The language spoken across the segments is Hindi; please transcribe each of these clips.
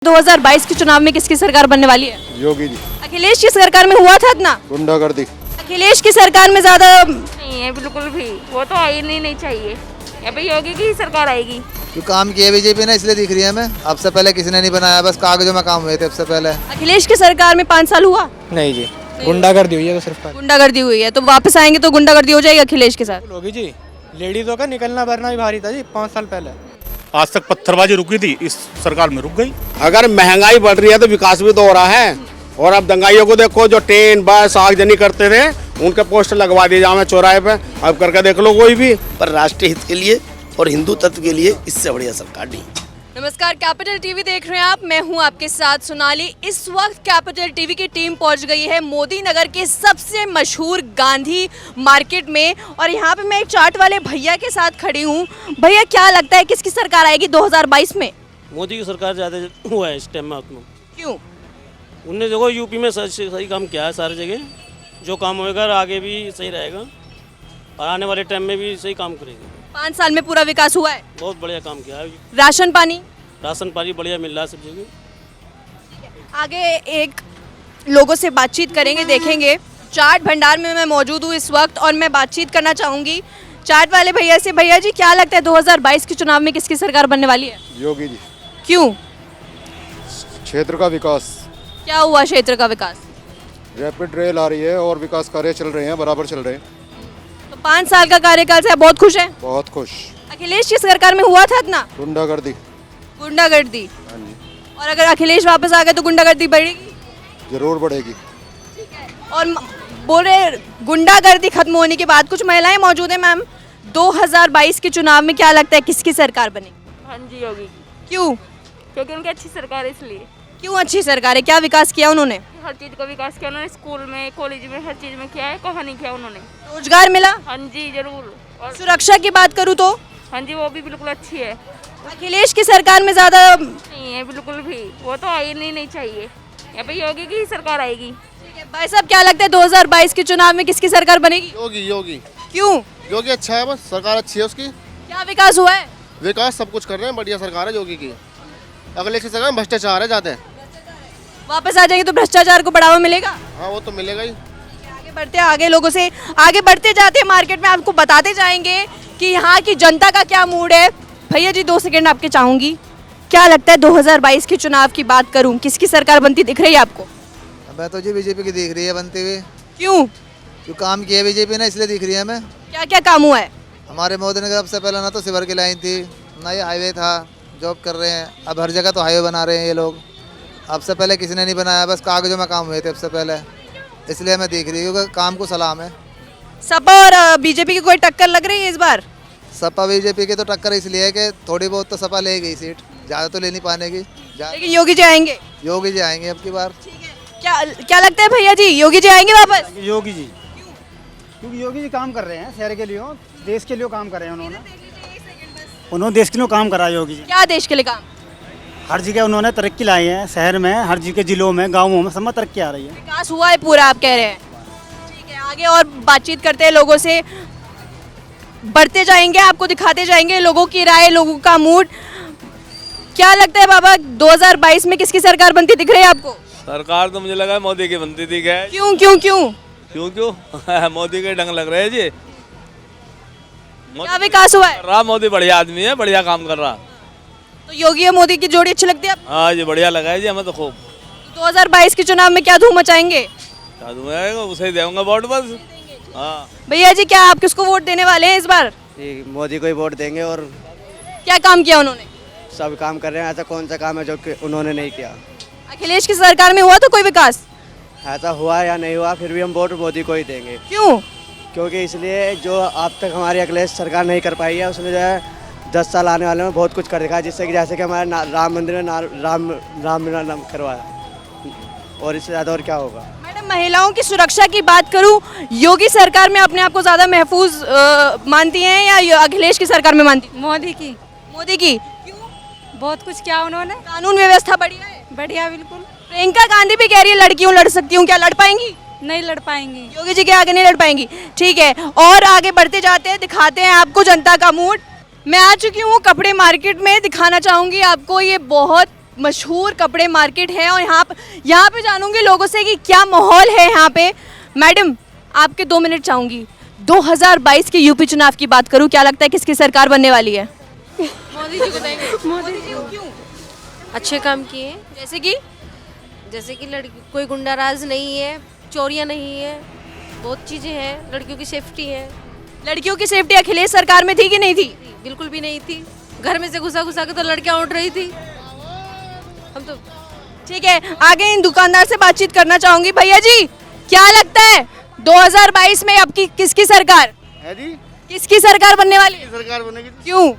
2022 के चुनाव में किसकी सरकार बनने वाली है? योगी जी। अखिलेश की सरकार में हुआ था इतना? गुंडागर्दी। अखिलेश की सरकार में ज्यादा नहीं है बिल्कुल भी, वो तो आनी नहीं चाहिए। यहाँ पे योगी की ही सरकार आएगी। जो काम किया बीजेपी ने इसलिए दिख रही है हमें। अब से पहले किसी ने नहीं बनाया, बस कागजों में काम हुए थे अब से पहले। अखिलेश की सरकार में 5 साल हुआ? नहीं जी, गुंडागर्दी हुई है तो सिर्फ। गुंडागर्दी हुई है तो वापस आएंगे तो गुंडागर्दी हो जाएगी अखिलेश के साथ? होगी जी, लेडीजों का निकलना भरना भी भारी था जी 5 साल पहले। आज तक पत्थरबाजी रुकी थी, इस सरकार में रुक गई। अगर महंगाई बढ़ रही है तो विकास भी तो हो रहा है। और अब दंगाइयों को देखो, जो ट्रेन बस आगजनी करते थे उनके पोस्टर लगवा दिए जाए चौराहे पे, अब करके देख लो कोई भी। पर राष्ट्रीय हित के लिए और हिंदू तत्व के लिए इससे बढ़िया सरकार नहीं। नमस्कार, कैपिटल टीवी देख रहे हैं आप, मैं हूं आपके साथ सोनाली। इस वक्त कैपिटल टीवी की टीम पहुंच गई है मोदी नगर के सबसे मशहूर गांधी मार्केट में और यहां पे मैं एक चाट वाले भैया के साथ खड़ी हूं। भैया, क्या लगता है किसकी सरकार आएगी 2022 में? मोदी की सरकार ज़्यादा हुआ है इस टाइम में। क्यों? उनने देखो यूपी में सही काम किया है, सारी जगह जो काम होएगा आगे भी सही रहेगा और आने वाले टाइम में भी सही काम करेगी। 5 साल में पूरा विकास हुआ है? बहुत बढ़िया काम किया है। राशन पानी बढ़िया मिल रहा है सब जगह। आगे एक लोगों से बातचीत करेंगे, देखेंगे। चाट भंडार में मैं मौजूद हूँ इस वक्त और मैं बातचीत करना चाहूँगी चाट वाले भैया से। भैया जी, क्या लगता है 2022 के चुनाव में किसकी सरकार बनने वाली है? योगी जी। क्यों? क्षेत्र का विकास। क्या हुआ क्षेत्र का विकास? रैपिड रेल आ रही है और विकास कार्य चल रहे हैं, बराबर चल रहे हैं। तो 5 साल का कार्यकाल से आप बहुत खुश हैं? बहुत खुश। अखिलेश की सरकार में हुआ था इतना? गुंडागर्दी। गुंडागर्दी। हाँ जी। और अगर अखिलेश वापस आ गए तो गुंडागर्दी बढ़ेगी? जरूर बढ़ेगी। और बोल रहे गुंडागर्दी खत्म होने के बाद कुछ महिलाएं मौजूद हैं। मैम, 2022 के चुनाव में क्या लगता है किसकी सरकार बनेगी? हाँ जी, योगी की। क्यों? क्योंकि उनकी अच्छी सरकार है इसलिए। क्यों अच्छी सरकार है? क्या विकास किया उन्होंने? हर चीज़ का विकास किया उन्होंने, स्कूल में कॉलेज में हर चीज़ में किया है, कहाँ नहीं किया उन्होंने। रोजगार मिला? हाँ जी जरूर। और सुरक्षा की बात करूँ तो हाँ जी, वो भी बिल्कुल अच्छी है। अखिलेश की सरकार में ज्यादा नहीं है बिल्कुल भी, वो तो आनी नहीं चाहिए। यहाँ पे योगी की ही सरकार आएगी। भाई साहब, क्या लगता है 2022 के चुनाव में किसकी सरकार बनेगी? योगी। क्यों? योगी अच्छा है, बस सरकार अच्छी है उसकी। क्या विकास हुआ है? विकास सब कुछ कर रहे हैं, बढ़िया सरकार है योगी की। अगले की सरकार में भ्रष्टाचार है जाते हैं। वापस आ जाएंगे तो भ्रष्टाचार को बढ़ावा मिलेगा? हाँ, वो तो मिलेगा ही। आगे बढ़ते हैं, आगे लोगों से आगे बढ़ते जाते हैं मार्केट में, आपको बताते जाएंगे कि यहाँ की जनता का क्या मूड है। भैया जी, 2 सेकंड आपके चाहूंगी। क्या लगता है 2022 के चुनाव की बात करूं, किसकी सरकार बनती दिख रही है आपको? मैं तो जी बीजेपी की दिख रही है बनते हुए। क्यों? जो काम किया बीजेपी ने इसलिए दिख रही है हमें। क्या क्या काम हुआ है? हमारे मोदी नगर अब से पहले ना तो सिवर की लाइन थी, ना ये हाईवे था। जॉब कर रहे हैं, अब हर जगह तो हाईवे बना रहे हैं ये लोग। अब से पहले किसी ने नहीं बनाया, बस कागजों में काम हुए थे अब से पहले, इसलिए हमें दिख रही है क्योंकि काम को सलाम है। सपा और बीजेपी की कोई टक्कर लग रही है इस बार? सपा बीजेपी की तो टक्कर इसलिए है कि थोड़ी बहुत तो सपा ले गई सीट, ज़्यादा तो ले नहीं पाने की। लेकिन योगी जी आएंगे? योगी जी आएंगे अब की बार। क्या क्या लगता है भैया जी, योगी जी आएंगे वापस? योगी जी, क्योंकि योगी जी काम कर रहे हैं शहर के लिए, देश के लिए काम कर रहे हैं। उन्होंने देश के लिए काम करा है योगी जी। क्या देश के लिए काम? हर जगह उन्होंने तरक्की लाई है, शहर में, हर जगह, जिलों में, गाँवों में, सब में तरक्की आ रही है। विकास हुआ है पूरा, आप कह रहे हैं? ठीक है, आगे और बातचीत करते हैं लोगों से, बढ़ते जाएंगे, आपको दिखाते जाएंगे लोगों की राय, लोगों का मूड। क्या लगता है बाबा, 2022 में किसकी सरकार बनती दिख रही है आपको? सरकार तो मुझे लगा मोदी की बनती थी। क्या? क्यों क्यों क्यों क्यों मोदी के ढंग लग रहे हैं जी। क्या विकास हुआ है? मोदी बढ़िया आदमी है, बढ़िया काम कर रहा। तो योगी और मोदी की जोड़ी अच्छी लगती है आपको? हाँ जी, बढ़िया लगा है जी हमें तो खूब। 2022 के चुनाव में क्या धूम मचाएंगे? क्या दूंगा, उसे ही देऊंगा वोट बस। हाँ भैया जी, क्या आप किसको वोट देने वाले हैं इस बार? मोदी को ही वोट देंगे। और क्या काम किया उन्होंने? सब काम कर रहे हैं, ऐसा कौन सा काम है जो कि उन्होंने नहीं किया। अखिलेश की सरकार में हुआ तो कोई विकास? ऐसा हुआ या नहीं हुआ, फिर भी हम वोट मोदी को ही देंगे। क्यों? क्योंकि इसलिए जो अब तक हमारी अखिलेश सरकार नहीं कर पाई है, उसने जो है 10 साल आने वाले में बहुत कुछ कर दिखा है, जिससे कि जैसे कि हमारे राम मंदिर में राम करवाया, और इससे ज़्यादा और क्या होगा। मैडम, महिलाओं की सुरक्षा की बात करूं, योगी सरकार में अपने आप को ज़्यादा महफूज मानती हैं या अखिलेश की सरकार में मानती? मोदी की। मोदी की? बहुत कुछ किया उन्होंने। कानून व्यवस्था बढ़िया है? बढ़िया, बिल्कुल। प्रियंका गांधी भी कह रही है लड़कियों लड़ सकती हूँ, क्या लड़ पाएंगी? नहीं लड़ पाएंगी। योगी जी के आगे नहीं लड़ पाएंगी। ठीक है, और आगे बढ़ते जाते हैं, दिखाते हैं आपको जनता का मूड। मैं आ चुकी हूँ कपड़े मार्केट में, दिखाना चाहूँगी आपको ये बहुत मशहूर कपड़े मार्केट है और यहाँ पे जानूंगी लोगों से कि क्या माहौल है यहाँ पे। मैडम आपके 2 मिनट चाहूंगी। 2022 के यूपी चुनाव की बात करूँ, क्या लगता है किसकी सरकार बनने वाली है? मोदी जी को देंगे। मोदी जी को क्यों? अच्छे काम किए, जैसे कि लड़की कोई गुंडाराज नहीं है, चोरियां नहीं है, बहुत चीज़ें हैं, लड़कियों की सेफ्टी है। लड़कियों की सेफ्टी अखिलेश सरकार में थी कि नहीं थी? बिल्कुल भी नहीं थी, घर में से घुसा घुसा के तो लड़कियां उठ रही थी। हम तो ठीक है, आगे इन दुकानदार से बातचीत करना चाहूंगी। भैया जी क्या लगता है 2022 में अब की किसकी सरकार है जी, किसकी सरकार बनने वाली है? सरकार बनेगी। क्यों?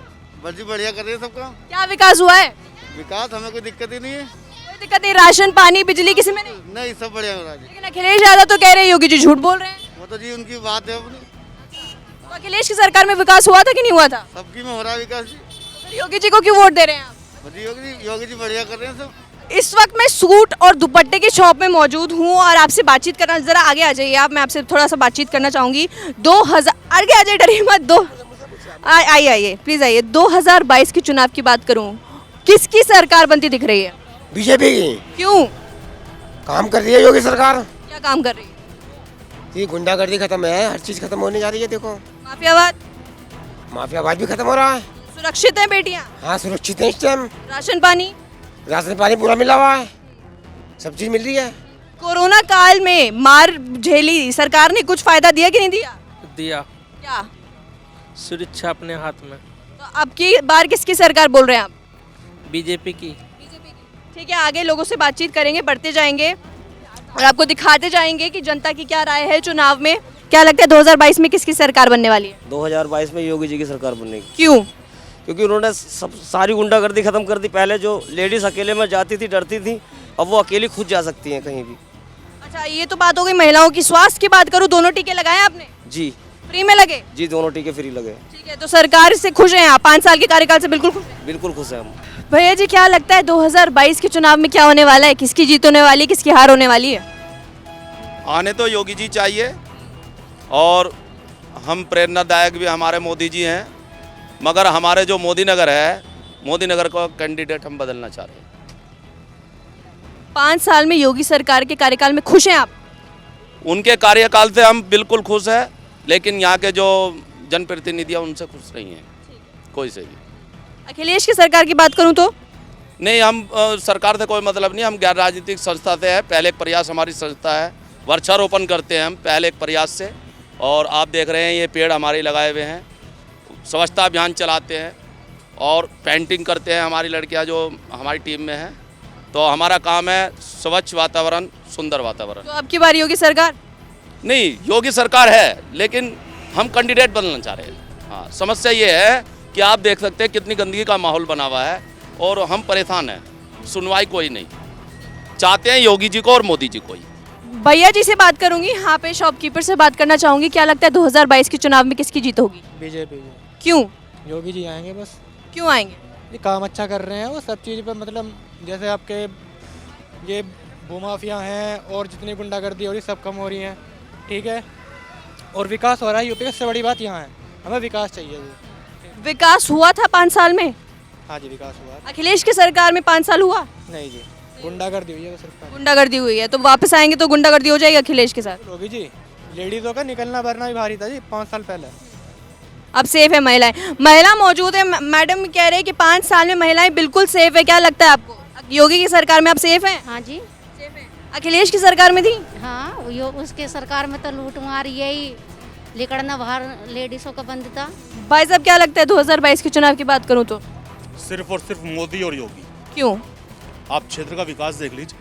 बल्कि बढ़िया कर रही है सबका क्या विकास हुआ है? विकास, हमें कोई दिक्कत ही नहीं है। कोई दिक्कत नहीं, राशन पानी बिजली किसी में नहीं? नहीं, सब बढ़िया हो रहा है। लेकिन अखिलेश यादव तो कह रहे हैं योगी जी झूठ बोल रहे हैं। वो तो जी उनकी बात है अपनी। तो अखिलेश की सरकार में विकास हुआ था कि नहीं हुआ था? सबकी में हो रहा है विकास जी। फिर योगी जी को क्यों वोट दे रहे हैं आप? योगी जी बढ़िया कर रहे हैं सब। इस वक्त मैं सूट और दुपट्टे की शॉप में मौजूद हूँ और आपसे बातचीत करना, जरा आगे आ जाइए आप, मैं आपसे थोड़ा सा बातचीत करना चाहूँगी। 2000 आगे आ जाइए, डरिए मत। आइए प्लीज़ आइए। 2022 के चुनाव की बात करूँ, किसकी सरकार बनती दिख रही है? बीजेपी की क्यों? काम कर रही है योगी सरकार। क्या काम कर रही है? ये गुंडागर्दी खत्म है, हर चीज खत्म होने जा रही है। देखो माफियावाद भी खत्म हो रहा है। सुरक्षित है बेटियाँ? हाँ सुरक्षित है इस टाइम। राशन पानी पूरा मिला हुआ है, सब चीज मिल रही है। कोरोना काल में मार झेली सरकार ने, कुछ फायदा दिया कि नहीं दिया? दिया। क्या? सुरक्षा अपने हाथ में। तो अब की बार किसकी सरकार बोल रहे हैं आप? बीजेपी की। ठीक है, आगे लोगों से बातचीत करेंगे, बढ़ते जाएंगे और आपको दिखाते जाएंगे कि जनता की क्या राय है चुनाव में। क्या लगता है 2022 में किसकी सरकार बनने वाली है? 2022 में योगी जी की सरकार बनेगी। क्यों? क्योंकि उन्होंने सारी गुंडागर्दी खत्म कर दी। पहले जो लेडीज अकेले में जाती थी, डरती थी, अब वो अकेली खुद जा सकती हैं कहीं भी। अच्छा, ये तो बात हो गई महिलाओं की। स्वास्थ्य की बात करूँ, दोनों टीके लगाए आपने? जी। फ्री में लगे? जी, दोनों टीके फ्री लगे। ठीक है, तो सरकार से खुश हैं आप? 5 साल के कार्यकाल से बिल्कुल खुश हैं? बिल्कुल खुश हैं हम। भैया जी क्या लगता है 2022 के चुनाव में क्या होने वाला है? किसकी जीत होने वाली है, किसकी हार होने वाली है? आने तो योगी जी चाहिए और हम प्रेरणादायक भी हमारे मोदी जी हैं, मगर हमारे जो मोदी नगर है, मोदी नगर का कैंडिडेट हम बदलना चाह रहे हैं। 5 साल में योगी सरकार के कार्यकाल में खुश हैं आप? उनके कार्यकाल से हम बिल्कुल खुश हैं, लेकिन यहाँ के जो जनप्रतिनिधि हैं उनसे खुश नहीं हैं कोई से भी। अखिलेश की सरकार की बात करूं तो? नहीं, हम सरकार से कोई मतलब नहीं, हम गैर राजनीतिक संस्था से है। पहले एक प्रयास हमारी संस्था है, वृक्षारोपण करते हैं हम पहले एक प्रयास से, और आप देख रहे हैं ये पेड़ हमारे लगाए हुए हैं। स्वच्छता अभियान चलाते हैं और पेंटिंग करते हैं हमारी लड़कियां जो हमारी टीम में हैं। तो हमारा काम है स्वच्छ वातावरण, सुंदर वातावरण। तो अब की बार योगी सरकार? नहीं, योगी सरकार है, लेकिन हम कैंडिडेट बदलना चाह रहे हैं। हाँ, समस्या ये है कि आप देख सकते हैं कितनी गंदगी का माहौल बना हुआ है और हम परेशान हैं, सुनवाई कोई नहीं। चाहते हैं योगी जी को और मोदी जी को ही। भैया जी से बात करूंगी, यहाँ पे शॉपकीपर से बात करना चाहूंगी। क्या लगता है 2022 के चुनाव में किसकी जीत होगी? बीजेपी। क्यों? योगी जी आएंगे बस। क्यों आएंगे? ये काम अच्छा कर रहे हैं वो, सब चीज़ पर मतलब जैसे आपके ये भूमाफिया हैं और जितनी गुंडागर्दी हो रही सब कम हो रही हैं, ठीक है, और विकास हो रहा है यूपी का। सबसे बड़ी बात यहाँ है, हमें विकास चाहिए जी। विकास हुआ था 5 साल में? हाँ जी, विकास हुआ। अखिलेश की सरकार में 5 साल हुआ? नहीं जी, गुंडागर्दी हुई है सरकार। गुंडागर्दी हुई है, तो वापस आएंगे तो गुंडागर्दी हो जाएगी अखिलेश के साथ? योगी जी, लेडीज़ों का निकलना भरना भी भारी था जी 5 साल पहले। अब सेफ है महिलाएं? महिला मौजूद है, मैडम कह रहे हैं कि 5 साल में महिलाएं बिल्कुल सेफ है। क्या लगता है आपको योगी की सरकार में आप सेफ हैं? हाँ जी सेफ है। अखिलेश की सरकार में थी? हाँ, उसके सरकार में तो लूट मार यही लिकड़ना बाहर लेडीज़ों का बंद था। भाई साहब क्या लगता है 2022 के चुनाव की बात करूं तो? सिर्फ और सिर्फ मोदी और योगी। क्यों? आप क्षेत्र का विकास देख लीजिए,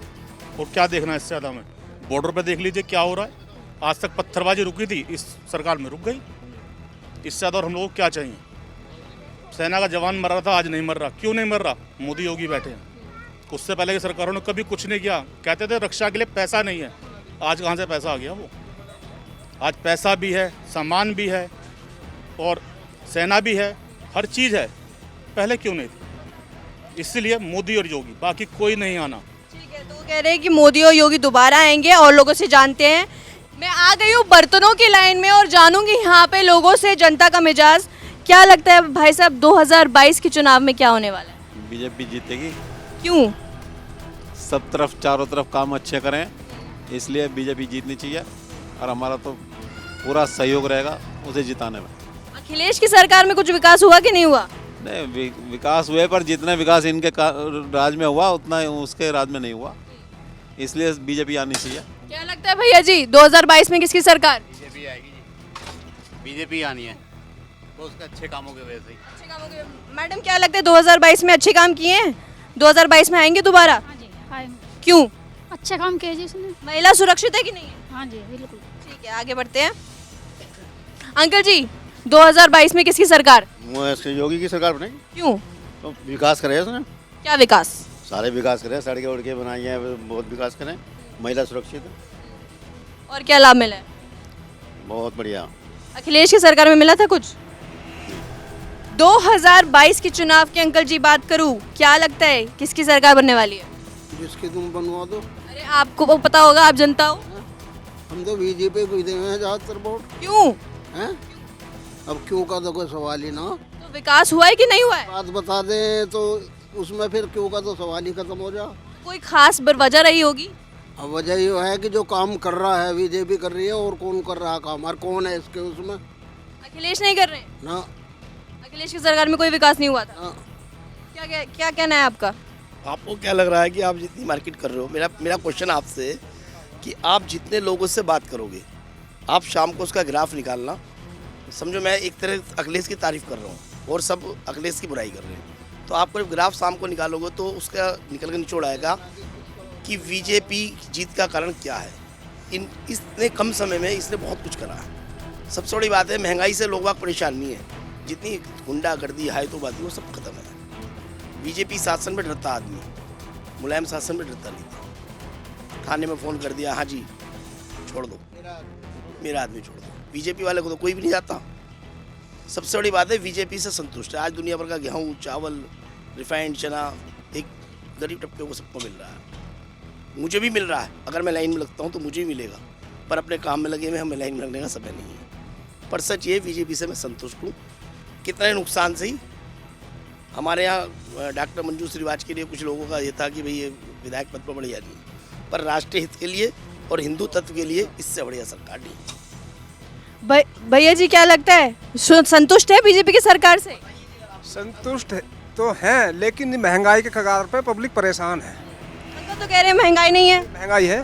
और क्या देखना है इससे ज़्यादा में। बॉर्डर पे देख लीजिए क्या हो रहा है। आज तक पत्थरबाजी रुकी थी, इस सरकार में रुक गई। इससे ज़्यादा और हम लोगों को क्या चाहिए? सेना का जवान मर रहा था, आज नहीं मर रहा। क्यों नहीं मर रहा? मोदी योगी बैठे हैं। उससे पहले की सरकारों ने कभी कुछ नहीं किया। कहते थे रक्षा के लिए पैसा नहीं है, आज कहाँ से पैसा आ गया? वो आज पैसा भी है, सामान भी है और सेना भी है, हर चीज़ है। पहले क्यों नहीं थी? इसलिए मोदी और योगी, बाकी कोई नहीं आना। ठीक है, तो कह रहे हैं कि मोदी और योगी दोबारा आएंगे और लोगों से जानते हैं। मैं आ गई हूँ बर्तनों की लाइन में और जानूंगी यहाँ पे लोगों से जनता का मिजाज। क्या लगता है भाई साहब 2022 के चुनाव में क्या होने वाला है? बीजेपी जीतेगी। क्यों? सब तरफ चारों तरफ काम अच्छे करें, इसलिए बीजेपी जीतनी चाहिए और हमारा तो पूरा सहयोग रहेगा उसे जिताने में। अखिलेश की सरकार में कुछ विकास हुआ कि नहीं हुआ? नहीं, विकास हुए पर जितना विकास इनके राज में हुआ उतना उसके राज में नहीं हुआ, इसलिए बीजेपी आनी चाहिए। क्या लगता है भैया जी 2022 में किसकी सरकार? बीजेपी आएगी जी, बीजेपी आनी है, तो उसके अच्छे कामों की वजह से। अच्छे कामों के। मैडम क्या लगता है 2022 में अच्छे काम किए हैं? 2022 में आएंगे दोबारा? हाँ जी, आएंगे। क्यों? अच्छा काम किया जी इसने। महिला सुरक्षित है कि नहीं है? हाँ जी बिल्कुल। ठीक है, आगे बढ़ते हैं। अंकल जी 2022 में किसकी सरकार? योगी की सरकार बनेगी। क्यों? तो विकास करे उसने, क्या विकास? सारे विकास करे, सड़कें उड़के बनाई हैं, बहुत विकास करें, महिला सुरक्षित है, और क्या लाभ मिला है? बहुत बढ़िया। अखिलेश की सरकार में मिला था कुछ? 2022 के चुनाव की अंकल जी बात करूं, क्या लगता है किसकी सरकार बनने वाली है? जिसकी तुम बनवा दो। अरे आपको वो पता होगा, आप जनता हो। हम तो बीजेपी को देंगे ज़्यादातर वोट। क्यों? हैं? अब क्यों का तो कोई सवाल ही ना। तो विकास हुआ है कि नहीं हुआ है? बात बता दें तो उसमें फिर क्यों का तो सवाल ही खत्म हो जा। कोई खास वजह रही होगी? अब वजह ये है कि जो काम कर रहा है बीजेपी कर रही है, और कौन कर रहा है काम, और कौन है इसके उसमें? अखिलेश नहीं कर रहे हैं? ना। अखिलेश की सरकार में कोई विकास नहीं हुआ था। हाँ। क्या कहना है आपका? आपको क्या लग रहा है कि आप जितनी मार्केट कर रहे हो, मेरा क्वेश्चन आपसे कि आप जितने लोगों से बात करोगे, आप शाम को उसका ग्राफ निकालना। समझो मैं एक तरह अखिलेश की तारीफ कर रहा हूँ और सब अखिलेश की बुराई कर रहे हैं, तो आप जब ग्राफ शाम को निकालोगे तो उसका निकल कर निचोड़ आएगा कि बीजेपी जीत का कारण क्या है। इतने कम समय में इसने बहुत कुछ करा है। सबसे बड़ी बात है, महंगाई से लोग परेशान नहीं है, जितनी गुंडागर्दी हायतोबादी वो सब खत्म है। बीजेपी शासन में डरता आदमी, मुलायम शासन में डरता नहीं था। थाने में फ़ोन कर दिया, हाँ जी छोड़ दो, मेरा आदमी छोड़ दो। बीजेपी वाले को तो कोई भी नहीं जाता। सबसे बड़ी बात है, बीजेपी से संतुष्ट है। आज दुनिया भर का गेहूँ, चावल, रिफाइंड चना एक गरीब तबके को सबको मिल रहा है। मुझे भी मिल रहा है, अगर मैं लाइन में लगता हूँ तो मुझे भी मिलेगा, पर अपने काम में लगे हुए हमें लाइन में लगने का समय नहीं है। पर सच ये, बीजेपी से मैं संतुष्ट हूँ। कितने नुकसान से ही हमारे यहाँ डॉक्टर मंजू श्रीवाज के लिए कुछ लोगों का ये था कि भाई ये विधायक पद पर बढ़िया नहीं, पर राष्ट्रीय हित के लिए और हिंदू तत्व के लिए इससे बढ़िया सरकार नहीं। भैया जी क्या लगता है, संतुष्ट है बीजेपी की सरकार से? संतुष्ट तो हैं, लेकिन महंगाई के कगार पे पब्लिक परेशान है। तो कह रहे हैं महंगाई नहीं है। महंगाई है,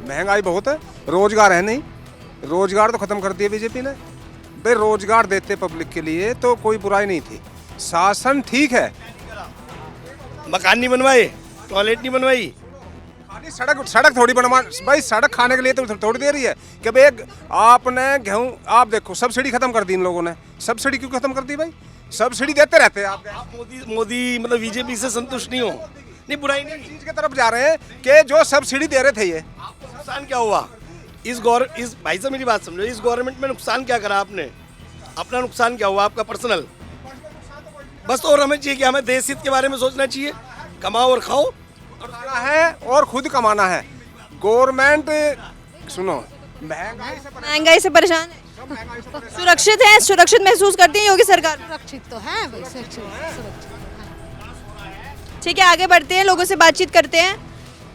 महंगाई बहुत है, रोजगार है नहीं, रोजगार तो खत्म कर दिया बीजेपी ने। बेरोजगार देते पब्लिक के लिए तो कोई बुराई नहीं थी। शासन ठीक है, मकान नहीं बनवाए, टॉयलेट नहीं बनवाई, खाली सड़क थोड़ी बनवा भाई। सड़क खाने के लिए तो थोड़ी दे रही है कि भाई आपने गेहूँ, आप देखो सब्सिडी खत्म कर दी इन लोगों ने। सब्सिडी क्यों खत्म कर दी भाई? सब्सिडी देते रहते हैं आप मोदी मतलब बीजेपी से संतुष्ट नहीं हो? नहीं, बुराई नहीं, चीज की तरफ जा रहे हैं कि जो सब्सिडी दे रहे थे। ये नुकसान क्या हुआ इस भाई साहब मेरी बात समझो, इस गवर्नमेंट में नुकसान क्या करा आपने? अपना नुकसान क्या हुआ आपका पर्सनल? बस और हमें चाहिए कि हमें देश हित के बारे में सोचना चाहिए, कमाओ और खाओ है और खुद कमाना है। गवर्नमेंट सुनो, महंगाई से परेशान है, सुरक्षित है, सुरक्षित महसूस करती है योगी सरकार? सुरक्षित तो है भाई, सुरक्षित। ठीक है, आगे बढ़ते हैं, लोगों से बातचीत करते हैं।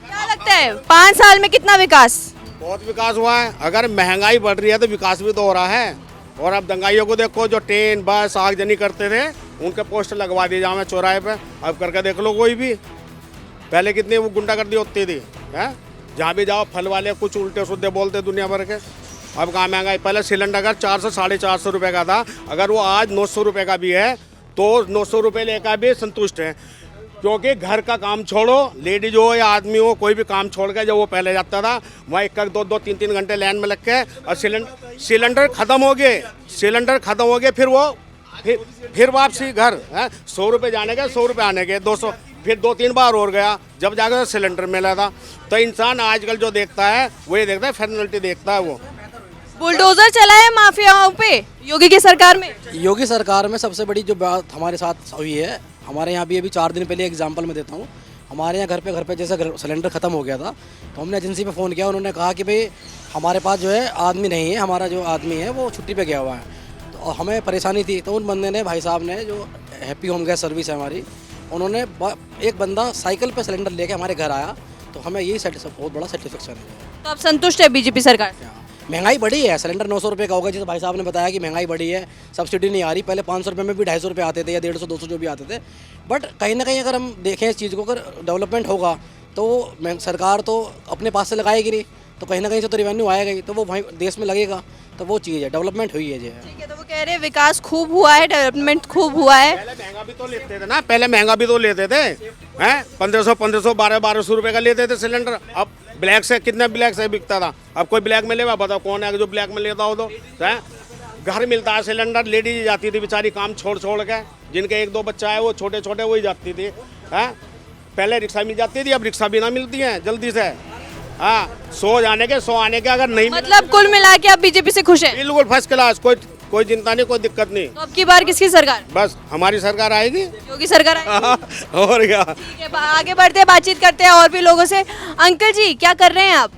क्या लगता है 5 साल में कितना विकास? बहुत विकास हुआ है। अगर महंगाई बढ़ रही है तो विकास भी तो हो रहा है। और अब दंगाइयों को देखो, जो ट्रेन बस आगजनी करते थे उनके पोस्टर लगवा दिए जहाँ चौराहे पे, अब करके देख लो कोई भी। पहले कितनी वो गुंडागर्दी होती थी, हैं? जहाँ भी जाओ फल वाले कुछ उल्टे सुद्दे बोलते दुनिया भर के। अब कहाँ महंगाई, पहले सिलेंडर अगर 400 साढ़े 400 रुपये का था, अगर वो आज 900 रुपये का भी है तो 900 रुपये लेकर भी संतुष्ट है। क्योंकि घर का काम छोड़ो, लेडीज हो या आदमी हो, कोई भी काम छोड़ के जब वो पहले जाता था वहाँ 1-1, 2-2, 3-3 घंटे लाइन में लग के, और सिलेंडर खत्म हो गए, फिर वापसी घर है। 100 रुपये जाने के, 100 रुपये आने के, 200, फिर 2-3 बार और गया जब जाकर सिलेंडर मिला था। तो इंसान आजकल जो देखता है वो ये देखता है, फॉर्मेलिटी देखता है। वो बुलडोजर चला है माफियाओं पे योगी की सरकार में। योगी सरकार में सबसे बड़ी जो बात हमारे साथ हुई है, हमारे यहाँ भी अभी 4 दिन पहले एग्जांपल मैं देता हूँ। हमारे यहाँ घर पे जैसे सिलेंडर ख़त्म हो गया था तो हमने एजेंसी पे फ़ोन किया, उन्होंने कहा कि भाई हमारे पास जो है आदमी नहीं है, हमारा जो आदमी है वो छुट्टी पे गया हुआ है। तो हमें परेशानी थी, तो उन बंदे ने, भाई साहब ने, जो हैप्पी होम गैस सर्विस है हमारी, उन्होंने एक बंदा साइकिल पे सिलेंडर लेके हमारे घर आया, तो हमें यही बहुत बड़ा सेटिस्फेक्शन है। तो आप संतुष्ट है बीजेपी सरकार से? महंगाई बढ़ी है, सिलेंडर 900 रुपये का होगा, जैसे भाई साहब ने बताया कि महंगाई बढ़ी है, सब्सिडी नहीं आ रही। पहले 500 रुपये में भी 250 रुपये आते थे या 150 200 जो भी आते थे। बट कहीं ना कहीं अगर हम देखें इस चीज़ को, अगर डेवलपमेंट होगा तो सरकार तो अपने पास से लगाएगी नहीं, तो कहीं ना कहीं से तो रेवेन्यू आएगा ही, तो वो भाई देश में लगेगा, तो वो चीज़ है, डेवलपमेंट हुई है जी। ठीक है, तो वो कह रहे हैं विकास खूब हुआ है, डेवलपमेंट खूब हुआ है। पहले महंगा भी तो लेते थे ना, पहले महंगा भी तो लेते थे हैं, 1500 1200 रुपए का लेते थे सिलेंडर। अब ब्लैक से कितने ब्लैक से बिकता था, अब कोई ब्लैक में लेगा, बताओ कौन है जो ब्लैक में लेता हो? तो हैं घर मिलता है सिलेंडर, लेडीज जाती थी बेचारी काम छोड़ के, जिनके 1-2 बच्चा है वो छोटे छोटे वही जाती थी हैं। पहले रिक्शा मिल जाती थी, अब रिक्शा भी ना मिलती है जल्दी से। हाँ, 100 जाने के 100 आने के, अगर नहीं मतलब कुल मिला के आप बीजेपी से खुश हैं? बिल्कुल फर्स्ट क्लास, कोई चिंता नहीं, कोई दिक्कत नहीं। तो अब की बार किसकी सरकार? बस हमारी सरकार आएगी, योगी सरकार आएगी। और क्या। ठीक है, आगे बढ़ते हैं, बातचीत करते हैं और भी लोगों से। अंकल जी क्या कर रहे हैं आप?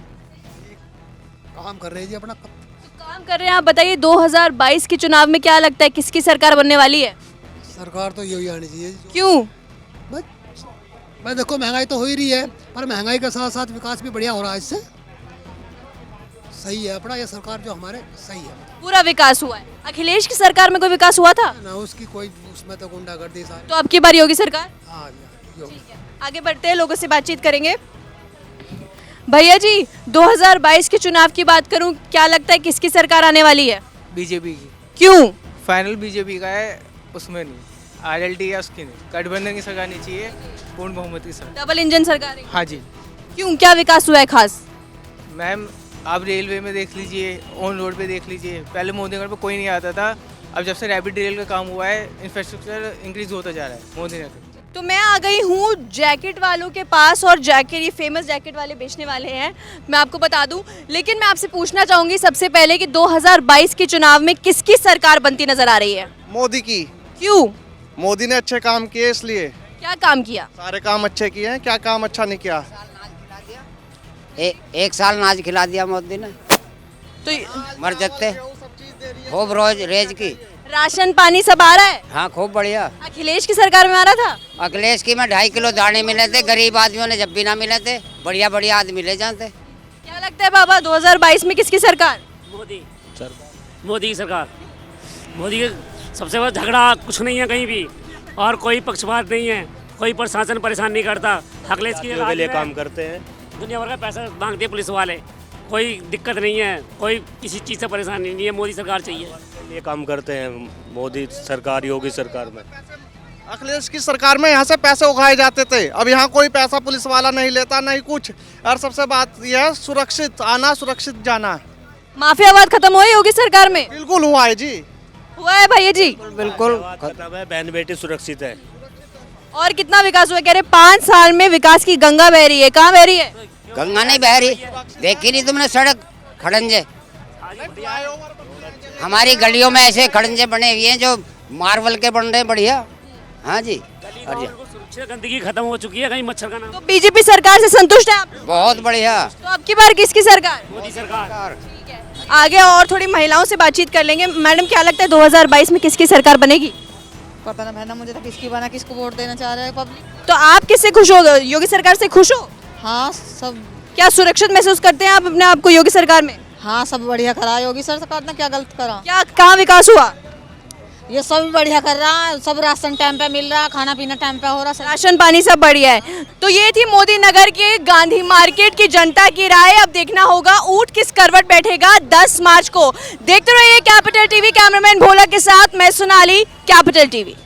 काम कर रहे हैं जी अपना। काम कर रहे हैं। आप बताइए 2022 के चुनाव में क्या लगता है किसकी सरकार बनने वाली है? सरकार तो यही आनी चाहिए। क्यों? भाई देखो महंगाई तो हो ही रही है, पर महंगाई के साथ साथ विकास भी बढ़िया हो रहा है, इससे सही है अपना ये सरकार जो हमारे सही है। पूरा विकास हुआ है। अखिलेश की सरकार में कोई विकास हुआ था ना? उसकी कोई, उसमें तो गुंडागर्दी सारी। तो अब की बार योगी सरकार? हाँ, आगे बढ़ते हैं, लोगों से बातचीत करेंगे। भैया जी 2022 के चुनाव की बात करूं, क्या लगता है किसकी सरकार आने वाली है? बीजेपी की। क्यों? फाइनल बीजेपी का है, उसमें नहीं, आरएलडी या उसकी नहीं, गठबंधन की सरकार नहीं चाहिए, पूर्ण बहुमत की सरकार। डबल इंजन सरकार है? हाँ जी। क्यों, क्या विकास हुआ है खास? मैम आप रेलवे में देख लीजिए, ऑन रोड पे देख लीजिए, पहले मोदी नगर पे कोई नहीं आता था, अब जब से रैपिड रेल का काम हुआ है इंफ्रास्ट्रक्चर इंक्रीज होता जा रहा है मोदी नगर। तो मैं आ गई हूँ जैकेट वालों के पास, और जैकेट, ये फेमस जैकेट वाले बेचने वाले हैं, मैं आपको बता दूं। लेकिन मैं आपसे पूछना चाहूँगी सबसे पहले कि 2022 के चुनाव में किसकी सरकार बनती नजर आ रही है? मोदी की। क्यों? मोदी ने अच्छे काम किए इसलिए। क्या काम किया? सारे काम अच्छे किए हैं, क्या काम अच्छा नहीं किया? एक साल नाज खिला दिया मोदी ने, तो मर जाते खूब रोज रेज की। राशन पानी सब आ रहा है? हाँ खूब बढ़िया। अखिलेश की सरकार में आ रहा था? अखिलेश की में 2.5 किलो दाने मिले थे, गरीब आदमियों ने जब भी ना मिले थे, बढ़िया बढ़िया आदमी ले जाते। क्या लगता है बाबा 2022 में किसकी सरकार? मोदी सर, मोदी की सरकार। मोदी के सबसे बड़ा झगड़ा कुछ नहीं है कहीं भी, और कोई पक्षपात नहीं है, कोई प्रशासन परेशान नहीं करता। अखिलेश के लिए काम करते हैं, दुनिया भर का पैसा मांगते हैं पुलिस वाले, कोई दिक्कत नहीं है, कोई किसी चीज़ से परेशानी नहीं है। मोदी सरकार चाहिए, ये काम करते हैं मोदी सरकार, योगी सरकार में। अखिलेश की सरकार में यहाँ से पैसे उगाए जाते थे, अब यहाँ कोई पैसा पुलिस वाला नहीं लेता, नहीं कुछ। और सबसे बात यह है, सुरक्षित आना सुरक्षित जाना। माफियावाद खत्म हुआ है योगी सरकार में? बिल्कुल हुआ है जी, हुआ है भैया जी? बिल्कुल खत्म है, बहन बेटी सुरक्षित है। और कितना विकास हुआ? कह रहे 5 साल में विकास की गंगा बह रही है। कहाँ बह रही है? गंगा नहीं बह रही, देखी नहीं तुमने सड़क खड़ंजे? हमारी गलियों में ऐसे खड़ंजे बने हुए हैं जो मार्बल के बन रहे हैं, बढ़िया। हाँ जी, सुरक्षित, गंदगी खत्म हो चुकी है, कहीं मच्छर का नाम। तो बीजेपी सरकार से संतुष्ट है आप? बहुत बढ़िया। तो अब की बार किसकी सरकार? मोदी सरकार। आगे और थोड़ी महिलाओं से बातचीत कर लेंगे। मैडम क्या लगता है 2022 में किसकी सरकार बनेगी? पता ना बहना मुझे तो किसकी बना, किसको वोट देना चाह रहा है पब्लिक। तो आप किससे खुश हो? योगी सरकार से खुश हो? हाँ सब। क्या सुरक्षित महसूस करते हैं आप अपने आप को योगी सरकार में? हाँ सब बढ़िया करा योगी सरकार ने, क्या गलत करा? क्या कहाँ विकास हुआ? ये सब बढ़िया कर रहा है, सब राशन टाइम पे मिल रहा है, खाना पीना टाइम पे हो रहा है, राशन पानी सब बढ़िया है। तो ये थी मोदी नगर के गांधी मार्केट की जनता की राय। अब देखना होगा ऊंट किस करवट बैठेगा 10 मार्च को। देखते रहिए कैपिटल टीवी, कैमरामैन भोला के साथ मैं सोनाली, कैपिटल टीवी।